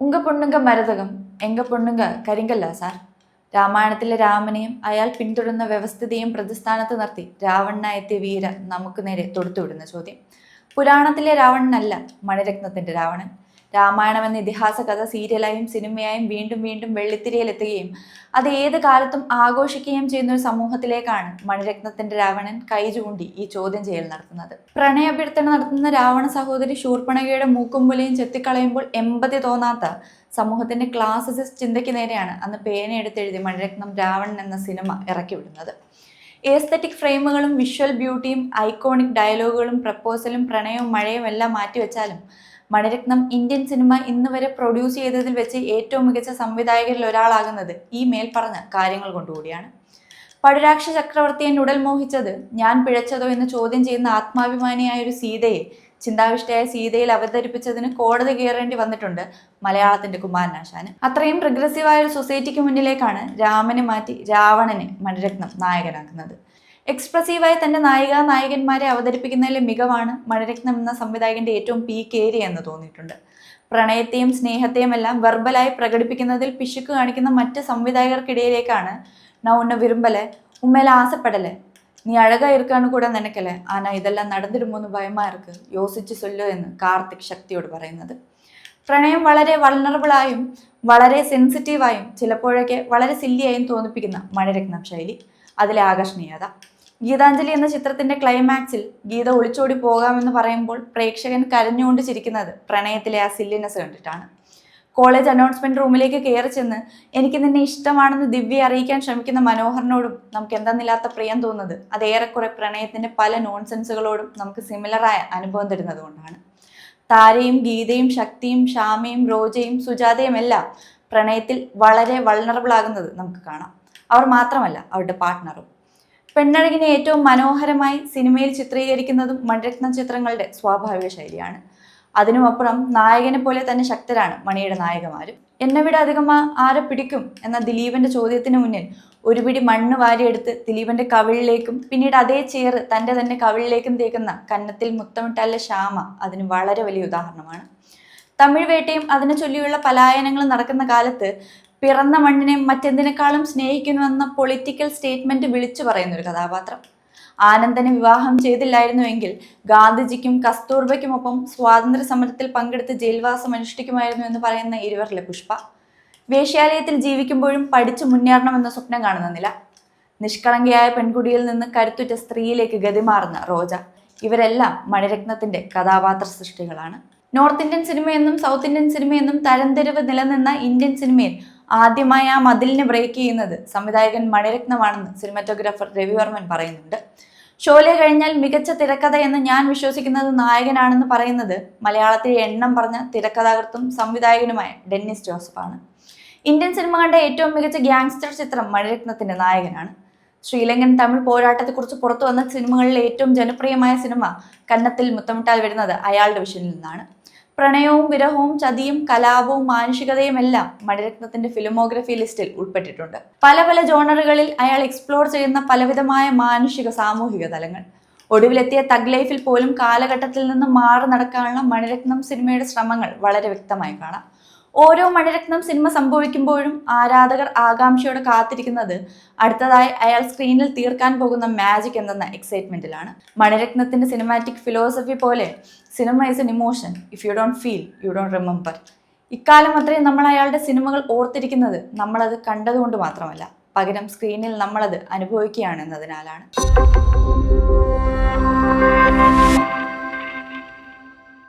ഉങ്ക പൊണ്ണുങ്ക മരതകം എങ്ക പൊണ്ണുങ്ക കരിങ്കല്ല sir. രാമായണത്തിലെ രാമനെയും അയാൾ പിന്തുടരുന്ന വ്യവസ്ഥിതിയും പ്രതിസ്ഥാനത്ത് നിർത്തി രാവണനായെത്തിയ വീര നമുക്ക് നേരെ തൊടുത്തുവിടുന്ന ചോദ്യം. പുരാണത്തിലെ രാവണനല്ല മണിരത്നത്തിന്റെ രാവണൻ. രാമായണം എന്ന ഇതിഹാസ കഥ സീരിയലായും സിനിമയായും വീണ്ടും വീണ്ടും വെള്ളിത്തിരയിലെത്തുകയും അത് ഏത് കാലത്തും ആഘോഷിക്കുകയും ചെയ്യുന്ന ഒരു സമൂഹത്തിലേക്കാണ് മണിരത്നത്തിന്റെ രാവണൻ കൈ ചൂണ്ടി ഈ ചോദ്യം ചെയ്യൽ നടത്തുന്നത്. പ്രണയാഭ്യർത്ഥന നടത്തുന്ന രാവണ സഹോദരി ശൂർപ്പണഖയുടെ മൂക്കുംപുലയും ചെത്തിക്കളയുമ്പോൾ എമ്പതി തോന്നാത്ത സമൂഹത്തിന്റെ ക്ലാസിസിസ്റ്റ് ചിന്തയ്ക്ക് നേരെയാണ് അന്ന് പേനയെടുത്തെഴുതി മണിരത്നം രാവണൻ എന്ന സിനിമ ഇറക്കിവിടുന്നത്. എസ്തെറ്റിക് ഫ്രെയിമുകളും വിഷ്വൽ ബ്യൂട്ടിയും ഐക്കോണിക് ഡയലോഗുകളും പ്രപ്പോസലും പ്രണയവും മഴയും എല്ലാം മാറ്റിവെച്ചാലും മണിരത്നം ഇന്ത്യൻ സിനിമ ഇന്ന് വരെ പ്രൊഡ്യൂസ് ചെയ്തതിൽ വെച്ച് ഏറ്റവും മികച്ച സംവിധായകരിൽ ഒരാളാകുന്നത് ഈ മേൽപ്പറഞ്ഞ കാര്യങ്ങൾ കൊണ്ടുകൂടിയാണ്. പടുരാക്ഷ ചക്രവർത്തിയെ ഉടൽ മോഹിച്ചത് ഞാൻ പിഴച്ചതോ എന്ന് ചോദ്യം ചെയ്യുന്ന ആത്മാഭിമാനിയായ ഒരു സീതയെ ചിന്താവിഷ്ടയായ സീതയിൽ അവതരിപ്പിച്ചതിന് കോടതി കയറേണ്ടി വന്നിട്ടുണ്ട് മലയാളത്തിന്റെ കുമാരനാശാന്. അത്രയും പ്രോഗ്രസീവായ ഒരു സൊസൈറ്റിക്ക് മുന്നിലേക്കാണ് രാമനെ മാറ്റി രാവണനെ മണിരത്നം നായകനാക്കുന്നത്. എക്സ്പ്രസീവായി തന്റെ നായകന്മാരെ അവതരിപ്പിക്കുന്നതിലെ മികവാണ് മണിരത്നം എന്ന സംവിധായകന്റെ ഏറ്റവും പീക്ക് ഏരിയ എന്ന് തോന്നിയിട്ടുണ്ട്. പ്രണയത്തെയും സ്നേഹത്തെയും എല്ലാം വെർബലായി പ്രകടിപ്പിക്കുന്നതിൽ പിശുക്ക് കാണിക്കുന്ന മറ്റ് സംവിധായകർക്കിടയിലേക്കാണ് நான் உன்னை விரும்பலை, உண்மையில ஆசைப்படலை, நீ அழகா இருக்கான்னு கூட நினைக்கல, ஆனா ഇതെല്ലാം നടന്നിടുമോന്ന് ഭയമാ ഇருக்கு, യോസിച്ച് ചൊല്ലു എന്ന് കാർത്തിക് ശക്തിയോട് പറയുന്നത്. പ്രണയം വളരെ വൾണറബിളായും വളരെ സെൻസിറ്റീവായും ചിലപ്പോഴൊക്കെ വളരെ സില്ലിയായും തോന്നിപ്പിക്കുന്ന മണിരത്നം ശൈലി, അതിലെ ആകർഷണീയത. ഗീതാഞ്ജലി എന്ന ചിത്രത്തിന്റെ ക്ലൈമാക്സിൽ ഗീത ഒളിച്ചോടി പോകാമെന്ന് പറയുമ്പോൾ പ്രേക്ഷകൻ കരഞ്ഞുകൊണ്ട് ചിരിക്കുന്നത് പ്രണയത്തിലെ ആ സില്ലിനെസ് കണ്ടിട്ടാണ്. കോളേജ് അനൗൺസ്മെന്റ് റൂമിലേക്ക് കയറി ചെന്ന് എനിക്ക് നിന്നെ ഇഷ്ടമാണെന്ന് ദിവ്യയെ അറിയിക്കാൻ ശ്രമിക്കുന്ന മനോഹറിനോടും നമുക്ക് എന്തെന്നില്ലാത്ത പ്രിയം തോന്നുന്നത് അത് ഏറെക്കുറെ പ്രണയത്തിന്റെ പല നോൺസെൻസുകളോടും നമുക്ക് സിമിലറായ അനുഭവം തരുന്നത് കൊണ്ടാണ്. താരയും ഗീതയും ശക്തിയും ശ്യാമയും റോജയും സുജാതയും എല്ലാം പ്രണയത്തിൽ വളരെ വൾണറബിൾ ആകുന്നത് നമുക്ക് കാണാം. അവർ മാത്രമല്ല, അവരുടെ പാർട്ട്ണറും. പെണ്ണഴകിനെ ഏറ്റവും മനോഹരമായി സിനിമയിൽ ചിത്രീകരിക്കുന്നതും മണിരത്നം ചിത്രങ്ങളുടെ സ്വാഭാവിക ശൈലിയാണ്. അതിനുമപ്പുറം നായകനെ പോലെ തന്നെ ശക്തരാണ് മണിയുടെ നായകന്മാരും. എന്നെ വിட അധികമാ ആരെ പിടിക്കും എന്ന ദിലീപന്റെ ചോദ്യത്തിന് മുന്നിൽ ഒരു പിടി മണ്ണ് വാരിയെടുത്ത് ദിലീപന്റെ കവിളിലേക്കും പിന്നീട് അതേ ചേറ് തന്റെ തന്നെ കവിളിലേക്കും തേക്കുന്ന കന്നത്തിൽ മുത്തമിട്ടല്ല ശ്യാമ അതിന് വളരെ വലിയ ഉദാഹരണമാണ്. തമിഴ് വേട്ടയും അതിനെ ചൊല്ലിയുള്ള പലായനങ്ങളും നടക്കുന്ന കാലത്ത് പിറന്ന മണ്ണിനെ മറ്റെന്തിനേക്കാളും സ്നേഹിക്കുന്നുവെന്ന പൊളിറ്റിക്കൽ സ്റ്റേറ്റ്മെന്റ് വിളിച്ചു പറയുന്ന ഒരു കഥാപാത്രം. ആനന്ദനെ വിവാഹം ചെയ്തില്ലായിരുന്നുവെങ്കിൽ ഗാന്ധിജിക്കും കസ്തൂർബയ്ക്കുമൊപ്പം സ്വാതന്ത്ര്യ സമരത്തിൽ പങ്കെടുത്ത് ജയിൽവാസം അനുഷ്ഠിക്കുമായിരുന്നു എന്ന് പറയുന്ന ഇരുവരിലെ പുഷ്പ. വേശ്യാലയത്തിൽ ജീവിക്കുമ്പോഴും പഠിച്ചു മുന്നേറണമെന്ന സ്വപ്നം കാണുന്ന നില. നിഷ്കളങ്കയായ പെൺകുടിയിൽ നിന്ന് കരുത്തുറ്റ സ്ത്രീയിലേക്ക് ഗതിമാറുന്ന റോജ. ഇവരെല്ലാം മണിരത്നത്തിന്റെ കഥാപാത്ര സൃഷ്ടികളാണ്. നോർത്ത് ഇന്ത്യൻ സിനിമയെന്നും സൗത്ത് ഇന്ത്യൻ സിനിമയെന്നും തരംതിരിവ് നിലനിന്ന ഇന്ത്യൻ സിനിമയിൽ ആദ്യമായി ആ മതിലിനെ ബ്രേക്ക് ചെയ്യുന്നത് സംവിധായകൻ മണിരത്നമാണെന്ന് സിനിമാറ്റോഗ്രാഫർ രവിവർമ്മൻ പറയുന്നുണ്ട്. ഷോലെ കഴിഞ്ഞാൽ മികച്ച തിരക്കഥ എന്ന് ഞാൻ വിശ്വസിക്കുന്നത് നായകനാണെന്ന് പറയുന്നത് മലയാളത്തിലെ എണ്ണം പറഞ്ഞ തിരക്കഥാകൃത്തും സംവിധായകനുമായ ഡെന്നിസ് ജോസഫാണ്. ഇന്ത്യൻ സിനിമ കണ്ട ഏറ്റവും മികച്ച ഗ്യാങ്സ്റ്റർ ചിത്രം മണിരത്നത്തിന്റെ നായകനാണ്. ശ്രീലങ്കൻ തമിഴ് പോരാട്ടത്തെക്കുറിച്ച് പുറത്തു വന്ന സിനിമകളിലെ ഏറ്റവും ജനപ്രിയമായ സിനിമ കന്നത്തിൽ മുത്തമിട്ടാൽ വരുന്നത് അയാളുടെ വിഷനിൽ നിന്നാണ്. പ്രണയവും വിരഹവും ചതിയും കലാപവും മാനുഷികതയും എല്ലാം മണിരത്നത്തിന്റെ ഫിലിമോഗ്രഫി ലിസ്റ്റിൽ ഉൾപ്പെട്ടിട്ടുണ്ട്. പല പല ജോണറുകളിൽ അയാൾ എക്സ്പ്ലോർ ചെയ്യുന്ന പലവിധമായ മാനുഷിക സാമൂഹിക തലങ്ങൾ. ഒടുവിലെത്തിയ തഗ് ലൈഫിൽ പോലും കാലഘട്ടത്തിൽ നിന്ന് മാറി നടക്കാനുള്ള മണിരത്നം സിനിമയുടെ ശ്രമങ്ങൾ വളരെ വ്യക്തമായി കാണാം. ഓരോ മണിരത്നം സിനിമ സംഭവിക്കുമ്പോഴും ആരാധകർ ആകാംക്ഷയോടെ കാത്തിരിക്കുന്നത് അടുത്തതായി അയാൾ സ്ക്രീനിൽ തീർക്കാൻ പോകുന്ന മാജിക് എന്ന എക്സൈറ്റ്മെന്റിലാണ്. മണിരത്നത്തിന്റെ സിനിമാറ്റിക് ഫിലോസഫി പോലെ cinema is an emotion, if you don't feel you don't remember. ഇക്കാലം അത്രയും നമ്മൾ അയാളുടെ സിനിമകൾ ഓർത്തിരിക്കുന്നത് നമ്മളത് കണ്ടതുകൊണ്ട് മാത്രമല്ല, പകരം സ്ക്രീനിൽ നമ്മളത് അനുഭവിക്കുകയാണ് എന്നതിനാലാണ്.